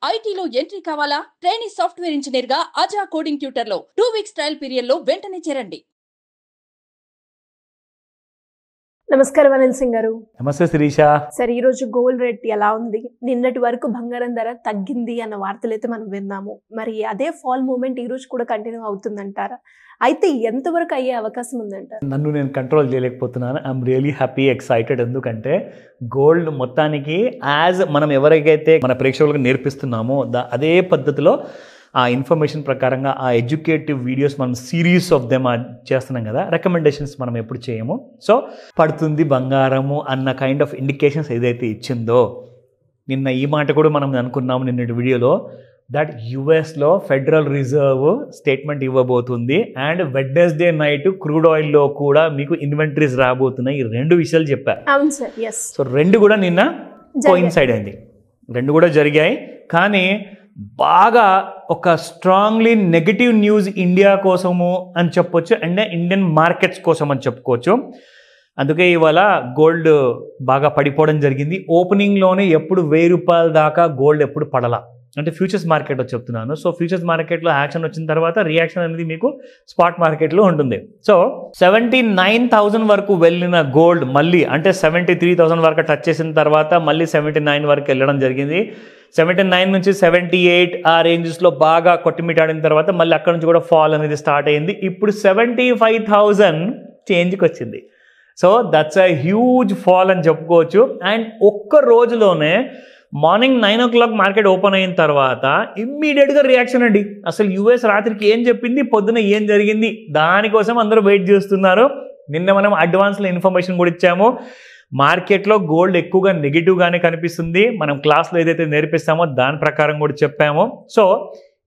ఐటీలో ఎంట్రీ కావాలా? Trainee software engineer గా అజా కోడింగ్ ట్యూటర్ లో 2 వీక్స్ ట్రయల్ పీరియడ్ లో వెంటనే చేరండి. నమస్కారం అనిల్ సింగ్ గారు. నమస్తే శిరీష. సరే, ఈ రోజు గోల్డ్ రేట్ ఎలా ఉంది? నిన్నటి వరకు బంగారం ధర తగ్గింది అన్న వార్తలు అయితే మనం విన్నాము. మరి అదే ఫాల్ మూమెంట్ ఈ రోజు కూడా కంటిన్యూ అవుతుందంటారా? అయితే ఎంతవరకు అయ్యే అవకాశం ఉందంటారు? నన్ను నేను కంట్రోల్ చేయలేకపోతున్నాను. I'm really happy, excited. ఎందుకంటే గోల్డ్ మొత్తానికి మనం ఎవరికైతే మన ప్రేక్షకులకు నేర్పిస్తున్నామో అదే పద్ధతిలో ఆ ఇన్ఫర్మేషన్ ప్రకారంగా ఆ ఎడ్యుకేటివ్ వీడియోస్ మనం సిరీస్ ఆఫ్ దెమ్ చేస్తున్నాం కదా. రికమెండేషన్స్ మనం ఎప్పుడు చేయము. సో పడుతుంది బంగారము అన్న కైండ్ ఆఫ్ ఇండికేషన్స్ ఏదైతే ఇచ్చిందో, నిన్న ఈ మాట కూడా మనం అనుకున్నాము నిన్నటి వీడియోలో, దట్ యుఎస్లో ఫెడరల్ రిజర్వ్ స్టేట్మెంట్ ఇవ్వబోతుంది అండ్ వెడ్నెస్డే నైట్ క్రూడ్ ఆయిల్లో కూడా మీకు ఇన్వెంటరీస్ రాబోతున్నాయి. ఈ రెండు విషయాలు చెప్పారు. అవును సార్, yes. సో రెండు కూడా నిన్న కోయిన్సైడ్ అయింది, రెండు కూడా జరిగాయి. కానీ బాగా ఒక స్ట్రాంగ్లీ నెగటివ్ న్యూస్ ఇండియా కోసము అని చెప్పొచ్చు, అండ్ ఇండియన్ మార్కెట్స్ కోసం అని చెప్పుకోవచ్చు. అందుకే ఇవాళ గోల్డ్ బాగా పడిపోవడం జరిగింది. ఓపెనింగ్లోనే ఎప్పుడు 1000 రూపాయల దాకా గోల్డ్ ఎప్పుడు పడలా, అంటే ఫ్యూచర్స్ మార్కెట్లో చెప్తున్నాను. సో ఫ్యూచర్స్ మార్కెట్లో యాక్షన్ వచ్చిన తర్వాత రియాక్షన్ అనేది మీకు స్పాట్ మార్కెట్లో ఉంటుంది. సో 79,000 వరకు వెళ్ళిన గోల్డ్ మళ్ళీ అంటే 73,000 వరకు టచ్ చేసిన తర్వాత మళ్ళీ 79 వరకు వెళ్ళడం జరిగింది. 79 నుంచి 78 ఆ రేంజెస్లో బాగా కొట్టిమిటాడిన తర్వాత మళ్ళీ అక్కడ నుంచి కూడా ఫాల్ అనేది స్టార్ట్ అయింది. ఇప్పుడు 75,000 చేంజ్కి వచ్చింది. So that's a huge fall అని చెప్పుకోవచ్చు. అండ్ ఒక్క రోజులోనే మార్నింగ్ 9 o'clock మార్కెట్ ఓపెన్ అయిన తర్వాత ఇమ్మీడియట్గా రియాక్షన్ అండి. అసలు యూఎస్ రాత్రికి ఏం చెప్పింది, పొద్దున ఏం జరిగింది, దానికోసం అందరూ వెయిట్ చేస్తున్నారు. నిన్న మనం అడ్వాన్స్లో ఇన్ఫర్మేషన్ కూడా ఇచ్చాము. మార్కెట్లో గోల్డ్ ఎక్కువగా నెగిటివ్గానే కనిపిస్తుంది. మనం క్లాస్లో ఏదైతే నేర్పిస్తామో దాని ప్రకారం కూడా చెప్పాము. సో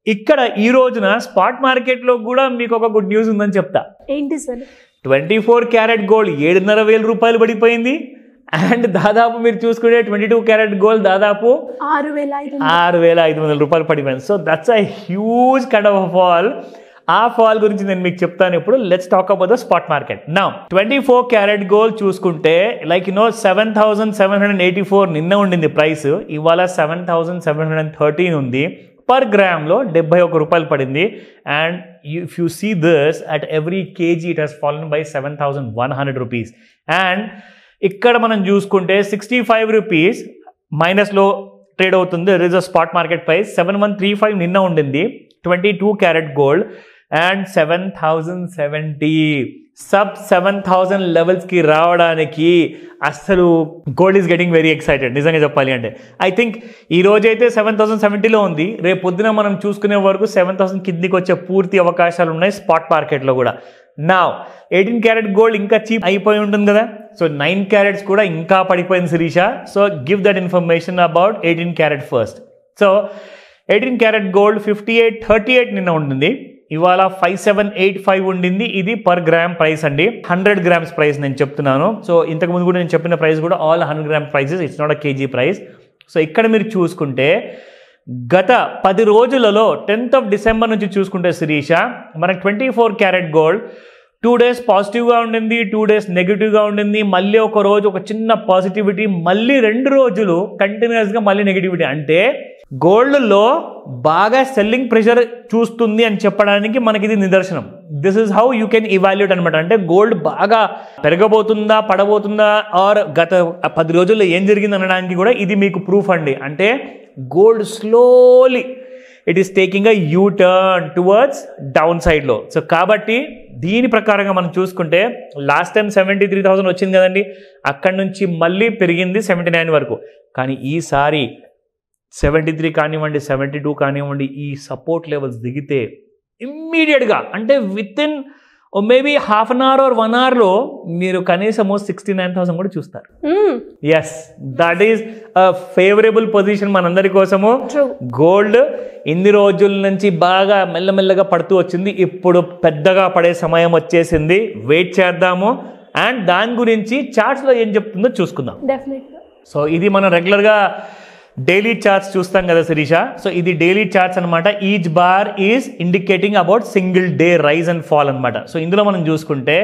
ఇక్కడ ఈ రోజున స్పాట్ మార్కెట్లో కూడా మీకు ఒక గుడ్ న్యూస్ ఉందని చెప్తా. ఏంటి సార్? 24 క్యారెట్ గోల్డ్ 7,500 రూపాయలు పడిపోయింది. అండ్ దాదాపు మీరు చూసుకుంటే 22 క్యారెట్ గోల్డ్ దాదాపు 6,500 రూపాయలు పడిపోయింది. So that's a huge kind of fall. ఆ ఫాల్ గురించి నేను మీకు చెప్తాను ఇప్పుడు. Let's talk about the spot market. Now 24 carat gold చూసుకుంటే 7,784 నిన్న ఉండింది ప్రైస్. ఇవాళ 7,713 ఉంది. పర్ గ్రామ్లో 71 రూపాయలు పడింది. And if you see this at every KG it has fallen by 7,100 rupees. అండ్ ఇక్కడ మనం చూసుకుంటే 65 రూపీస్ మైనస్లో ట్రేడ్ అవుతుంది. There is a spot market price 7,135 నిన్న ఉండింది 22 క్యారెట్ గోల్డ్. అండ్ 7,070 సబ్ 7,000 లెవెల్స్కి రావడానికి అసలు gold is getting very excited నిజంగా చెప్పాలి అంటే. ఐ థింక్ ఈ రోజైతే 7,070లో ఉంది. రేపు పొద్దున మనం చూసుకునే వరకు 7,000 కిందికి వచ్చే పూర్తి అవకాశాలు ఉన్నాయి స్పాట్ మార్కెట్లో కూడా. నా 18 క్యారెట్ గోల్డ్ ఇంకా చీప్ అయిపోయి ఉంటుంది కదా. సో 9 క్యారెట్స్ కూడా ఇంకా పడిపోయింది Shirisha. So give that information about 18 carat first. So 18 carat gold 5838 నిన్న ఉంటుంది. ఇవాళ 5785 ఉండింది. ఇది పర్ గ్రామ్ ప్రైస్ అండి. 100 గ్రామ్స్ ప్రైస్ నేను చెప్తున్నాను. సో ఇంతకుముందు కూడా నేను చెప్పిన ప్రైస్ కూడా all 100 gram prices, it's not a KG price. So ఇక్కడ మీరు చూసుకుంటే గత 10 రోజులలో 10th of December నుంచి చూసుకుంటే శిరీష మనకు 24 క్యారెట్ గోల్డ్ 2 days పాజిటివ్గా ఉండింది, 2 days నెగిటివ్గా ఉండింది, మళ్ళీ ఒక రోజు ఒక చిన్న పాజిటివిటీ, మళ్ళీ 2 రోజులు కంటిన్యూస్గా మళ్ళీ నెగిటివిటీ. అంటే గోల్డ్లో బాగా సెల్లింగ్ ప్రెషర్ చూస్తుంది అని చెప్పడానికి మనకి ఇది నిదర్శనం. This is how you can evaluate అనమాట. అంటే గోల్డ్ బాగా పెరగబోతుందా పడబోతుందా ఆర్ గత 10 రోజుల్లో ఏం జరిగింది అనడానికి కూడా ఇది మీకు ప్రూఫ్ అండి. అంటే gold slowly it is taking a you turn towards down సైడ్లో. సో కాబట్టి దీని ప్రకారంగా మనం చూసుకుంటే లాస్ట్ టైం 73,000 వచ్చింది కదండి, అక్కడి నుంచి మళ్ళీ పెరిగింది 79 వరకు. కానీ ఈసారి 73 కానివ్వండి, 72 కానివ్వండి, ఈ సపోర్ట్ లెవెల్స్ దిగితే ఇమ్మీడియట్గా అంటే within maybe half an hour or 1 hourలో మీరు కనీసము 69,000 కూడా చూస్తారు. Yes, that is a favourable position మనందరి కోసము. గోల్డ్ ఇన్ని రోజుల నుంచి బాగా మెల్లమెల్లగా పడుతూ వచ్చింది, ఇప్పుడు పెద్దగా పడే సమయం వచ్చేసింది. వెయిట్ చేద్దాము అండ్ దాని గురించి చార్ట్స్లో ఏం చెప్తుందో చూసుకుందాం. సో ఇది మనం రెగ్యులర్గా డైలీ చార్ట్స్ చూస్తాం కదా శిరీష. సో ఇది డైలీ చార్ట్స్ అనమాట. Each bar is indicating about single day rise and fall అనమాట. సో ఇందులో మనం చూసుకుంటే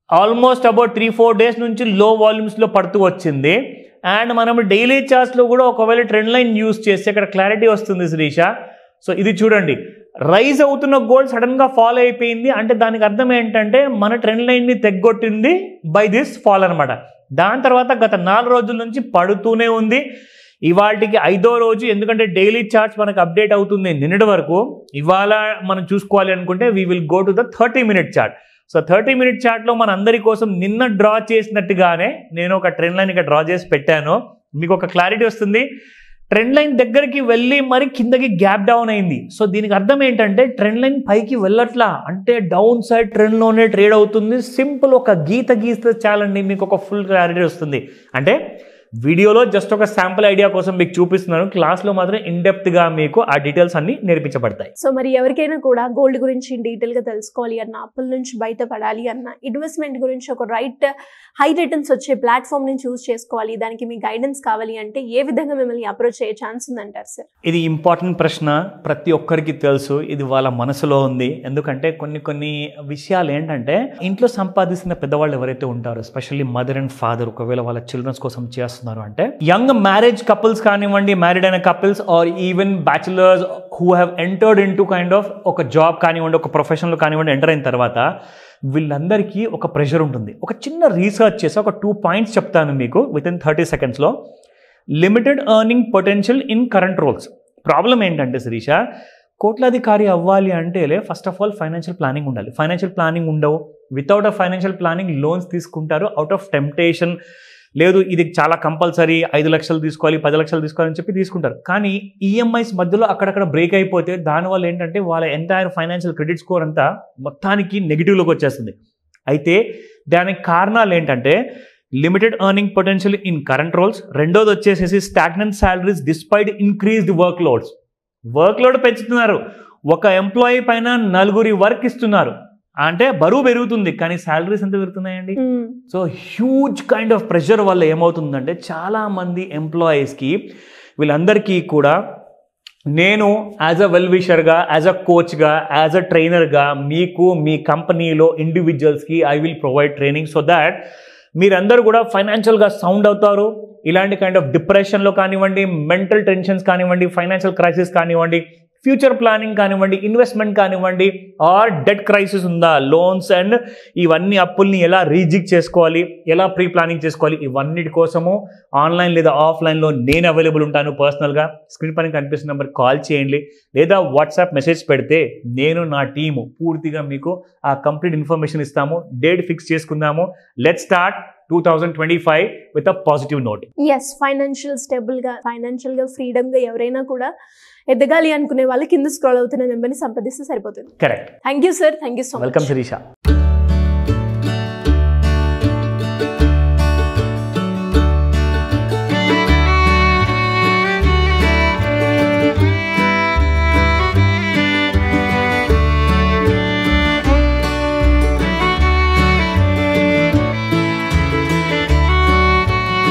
ఆల్మోస్ట్ అబౌట్ 3-4 days నుంచి లో వాల్యూమ్స్లో పడుతూ వచ్చింది. అండ్ మనం డైలీ చార్ట్స్లో కూడా ఒకవేళ ట్రెండ్ లైన్ యూస్ చేస్తే ఇక్కడ క్లారిటీ వస్తుంది శిరీష. సో ఇది చూడండి, రైజ్ అవుతున్న గోల్డ్ సడన్గా ఫాల్ అయిపోయింది అంటే దానికి అర్థం ఏంటంటే మన ట్రెండ్ లైన్ని తెగ్గొట్టింది బై దిస్ ఫాల్ అనమాట. దాని తర్వాత గత 4 రోజుల నుంచి పడుతూనే ఉంది. ఇవాళకి 5వ రోజు, ఎందుకంటే డైలీ చార్ట్స్ మనకు అప్డేట్ అవుతుంది నిన్నటి వరకు. ఇవాళ మనం చూసుకోవాలి అనుకుంటే we will go to the 30-minute chart. So 30-minute చార్ట్లో మన అందరి కోసం నిన్న డ్రా చేసినట్టుగానే నేను ఒక ట్రెండ్ లైన్ ఇక్కడ డ్రా చేసి పెట్టాను. మీకు ఒక క్లారిటీ వస్తుంది. ట్రెండ్ లైన్ దగ్గరికి వెళ్ళి మరి కిందకి గ్యాప్ డౌన్ అయింది. సో దీనికి అర్థం ఏంటంటే ట్రెండ్ లైన్ పైకి వెళ్ళట్లా, అంటే డౌన్ సైడ్ ట్రెండ్లోనే ట్రేడ్ అవుతుంది. సింపుల్ ఒక గీత గీస్తే చాలండి మీకు ఒక ఫుల్ క్లారిటీ వస్తుంది. అంటే వీడియోలో జస్ట్ ఒక శాంపుల్ ఐడియా కోసం మీకు చూపిస్తున్నాను, క్లాస్లో మాత్రం ఇన్డెప్త్గా మీకు ఆ డీటెయిల్స్ అన్ని నేర్పించబడతాయి. సో మరి ఎవరికైనా కూడా గోల్డ్ గురించి డీటెయిల్గా తెలుసుకోవాలి అన్న, అప్పుల నుంచి బయటపడాలి అన్న, ఇన్వెస్ట్మెంట్ గురించి ఒక హై రిటర్న్స్ వచ్చే ప్లాట్ఫామ్ని చూస్ చేసుకోవాలి, దానికి మీ గైడెన్స్ కావాలి అంటే ఏ విధంగా మిమ్మల్ని అప్రోచ్ అయ్యే ఛాన్స్ ఉందంటారు సార్? ఇది ఇంపార్టెంట్ ప్రశ్న, ప్రతి ఒక్కరికి తెలుసు, ఇది వాళ్ళ మనసులో ఉంది. ఎందుకంటే కొన్ని విషయాలు ఏంటంటే ఇంట్లో సంపాదిస్తున్న పెద్దవాళ్ళు ఎవరైతే ఉంటారో, ఎస్పెషల్లీ మదర్ అండ్ ఫాదర్, ఒకవేళ వాళ్ళ చిల్డ్రన్స్ కోసం చేస్తున్నారు అంటే, యంగ్ మ్యారేజ్ కపుల్స్ కానివ్వండి, మ్యారీడ్ అయిన couples or even bachelors who have entered into kind of ఒక జాబ్ కానివ్వండి, ఒక ప్రొఫెషన్లో కానివ్వండి ఎంటర్ అయిన తర్వాత వీళ్ళందరికీ ఒక ప్రెషర్ ఉంటుంది. ఒక చిన్న రీసెర్చ్ చేసి ఒక 2 పాయింట్స్ చెప్తాను మీకు వితిన్ 30 secondsలో. Limited earning potential in current roles. Problem ఏంటంటే శిరీష, కోట్లాధికారి అవ్వాలి అంటే first of all financial planning ఉండాలి. ఫైనాన్షియల్ ప్లానింగ్ ఉండవు. Without a financial planning loans తీసుకుంటారు అవుట్ ఆఫ్ టెంప్టేషన్. లేదు ఇది చాలా కంపల్సరీ 5 లక్షలు తీసుకోవాలి, 10 లక్షలు తీసుకోవాలని చెప్పి తీసుకుంటారు. కానీ ఈఎంఐస్ మధ్యలో అక్కడక్కడ బ్రేక్ అయిపోతే దానివల్ల ఏంటంటే వాళ్ళ ఎంటైర్ ఫైనాన్షియల్ క్రెడిట్ స్కోర్ అంతా మొత్తానికి నెగిటివ్లోకి వచ్చేస్తుంది. అయితే దానికి కారణాలు ఏంటంటే limited earning potential in current roles, రెండోది వచ్చేసేసి stagnant salaries despite increased work loads. Work load పెంచుతున్నారు, ఒక ఎంప్లాయీ పైన 4 వర్క్ ఇస్తున్నారు అంటే బరువు పెరుగుతుంది, కానీ శాలరీస్ ఎంత పెరుగుతున్నాయండి? So huge kind of pressure వల్ల ఏమవుతుందంటే చాలా మంది ఎంప్లాయీస్కి, వీళ్ళందరికీ కూడా నేను యాజ్ అ వెల్ విషర్గా, యాజ్ అ కోచ్గా, యాజ్ అ ట్రైనర్గా మీకు మీ కంపెనీలో ఇండివిజువల్స్కి I will provide training so that మీరందరూ కూడా ఫైనాన్షియల్గా సౌండ్ అవుతారు. ఇలాంటి కైండ్ ఆఫ్ డిప్రెషన్లో కానివ్వండి, మెంటల్ టెన్షన్స్ కానివ్వండి, ఫైనాన్షియల్ క్రైసిస్ కానివ్వండి, ఫ్యూచర్ ప్లానింగ్ కానివ్వండి, ఇన్వెస్ట్మెంట్ కానివ్వండి, ఆర్ డెట్ క్రైసిస్ ఉందా, లోన్స్ అండ్ ఇవన్నీ అప్పుల్ని ఎలా రీజిక్ చేసుకోవాలి, ఎలా ప్రీ ప్లానింగ్ చేసుకోవాలి, ఇవన్నిటి కోసము ఆన్లైన్ లేదా ఆఫ్లైన్లో నేను అవైలబుల్ ఉంటాను పర్సనల్గా. స్క్రీన్ పైన కనిపిస్తున్న నెంబర్ కాల్ చేయండి లేదా వాట్సాప్ మెసేజ్ పెడితే నేను నా టీము పూర్తిగా మీకు ఆ కంప్లీట్ ఇన్ఫర్మేషన్ ఇస్తాము. డేట్ ఫిక్స్ చేసుకుందాము. Let's start 2025 with a positive note. Financial స్టేబుల్గా, ఫైనాన్షియల్గా ఫ్రీడమ్గా ఎవరైనా కూడా ఎదగాలి అనుకునే వాళ్ళు కింద స్క్రోల్ అవుతున్న నెంబర్ని సంప్రదిస్తే సరిపోతుంది. Correct. Thank you sir, thank you so much. Welcome Sirisha.